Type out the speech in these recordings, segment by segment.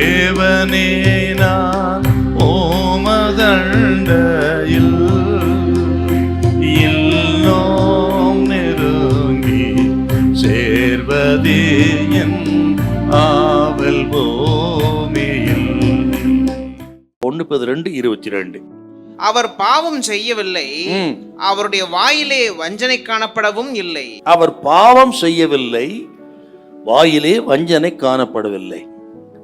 தேவனே நான் ஓமதண்டையில் இன்னும் நெருங்கி சேர்வதே என் ஆவல் பூமியில். 1 Peter 2:22. அவர் பாவம் செய்யவில்லை, அவருடைய வாயிலே வஞ்சனை காணப்படவும் இல்லை. அவர் பாவம் செய்யவில்லை, வாயிலே வஞ்சனை காணப்படவில்லை.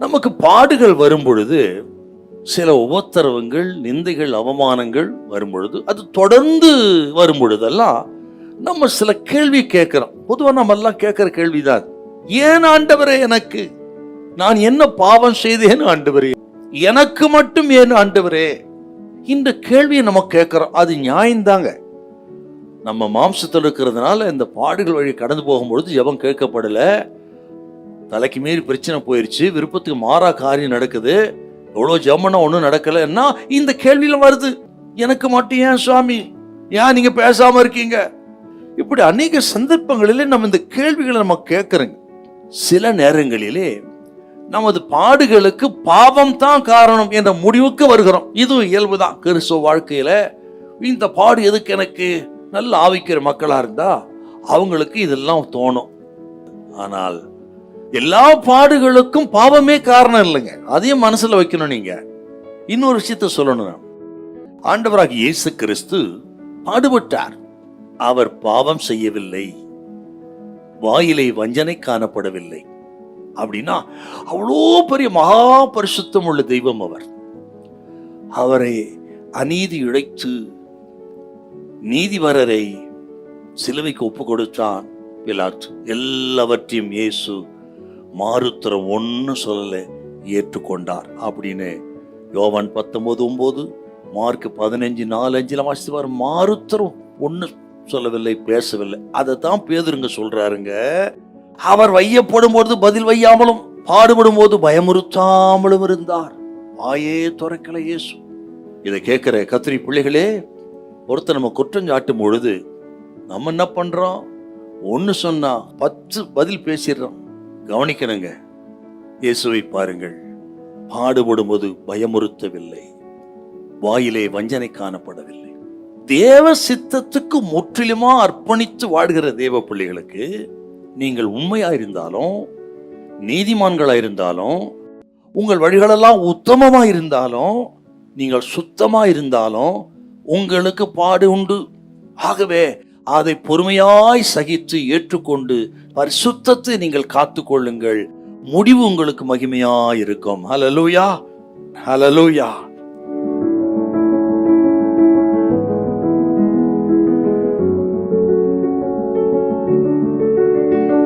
நமக்கு பாடுகள் வரும் பொழுது, சில உபத்திரவங்கள், நிந்தைகள், அவமானங்கள் வரும் பொழுது, அது தொடர்ந்து வரும் பொழுதெல்லாம் நம்ம சில கேள்வி கேட்கிறோம். பொதுவாக நம்ம எல்லாம் கேட்கிற கேள்விதான், ஏன் ஆண்டவரே எனக்கு, நான் என்ன பாவம் செய்தேன் ஆண்டவரே, எனக்கு மட்டும் ஏன் ஆண்டவரே, இந்த கேள்வியை நம்ம கேட்கிறோம். அது நியாயம்தாங்க. நம்ம மாம்சத்தில் இருக்கிறதுனால இந்த பாடுகள் வழி கடந்து போகும்பொழுது ஜெபம் கேட்கப்படல, தலைக்கு மீறி பிரச்சனை போயிருச்சு, விருப்பத்துக்கு மாறா காரியம் நடக்குது, எவ்வளோ ஜெபம்னா ஒன்றும் நடக்கலைன்னா இந்த கேள்வியில வருது, எனக்கு மட்டும் ஏன் சுவாமி, ஏன் நீங்க பேசாம இருக்கீங்க? இப்படி அநேக சந்தர்ப்பங்களிலே நம்ம இந்த கேள்விகளை நம்ம கேட்கிறோங்க. சில நேரங்களிலே நமது பாடுகளுக்கு பாவம் தான் காரணம் என்ற முடிவுக்கு வருகிறோம். இது இயல்புதான் கிறிஸ்துவ வாழ்க்கையில. இந்த பாடு எதுக்கு, எனக்கு நல்ல ஆவிக்கிற மக்களா இருந்தா அவங்களுக்கு இதெல்லாம் தோணும். ஆனால் எல்லா பாடுகளுக்கும் பாவமே காரணம் இல்லைங்க, அதையும் மனசுல வைக்கணும். நீங்க இன்னொரு விஷயத்த சொல்லணும், ஆண்டவராகிய இயேசு கிறிஸ்து பாடுபட்டார், அவர் பாவம் செய்யவில்லை, வாயிலே வஞ்சனை காணப்படவில்லை. அப்படின்னா அவ்வளோ பெரிய மகா பரிசுத்தம் உள்ள தெய்வம் அவர். அவரை அநீதி இழைத்து நீதிபரரை சிலுவைக்கு ஒப்பு கொடுத்தான் பிலாத்து. எல்லாவற்றையும் இயேசு மாறுத்தரம் ஒன்னு சொல்லல, ஏற்றுக்கொண்டார் அப்படின்னு யோவான் 19:9, மார்க் 15:4-5 வாசித்து மாறுத்தரம் ஒன்னு சொல்லவில்லை, பேசவில்லை. அதை தான் பேதுருங்க சொல்றாருங்க. அவர் வையப்படும் போது பதில் வையாமலும், பாடுபடும் போது பயமுறுத்தாமலும் இருந்தார், வாயே துறக்கல இயேசு. இதை கேட்கிற கத்திரி பிள்ளைகளே, ஒருத்தர் நம்ம குற்றம் சாட்டும் பொழுது நம்ம என்ன பண்றோம், ஒன்னு சொன்னா 10 பதில் பேசிடுறோம். கவனிக்கணுங்க, இயேசுவை பாருங்கள், பாடுபடும் போது பயமுறுத்தவில்லை, வாயிலே வஞ்சனை காணப்படவில்லை. தேவ சித்தத்துக்கு முற்றிலுமா அர்ப்பணித்து வாழ்கிற தேவ பிள்ளைகளுக்கு, நீங்கள் உண்மையாயிருந்தாலும், நீதிமான்களாயிருந்தாலும், உங்கள் வழிகளெல்லாம் உத்தமமாயிருந்தாலும், நீங்கள் சுத்தமாயிருந்தாலும் உங்களுக்கு பாடு உண்டு. ஆகவே அதை பொறுமையாய் சகித்து ஏற்றுக்கொண்டு பரிசுத்தத்தை நீங்கள் காத்து கொள்ளுங்கள், முடிவு உங்களுக்கு மகிமையாயிருக்கும். ஹல்லேலூயா, ஹல்லேலூயா.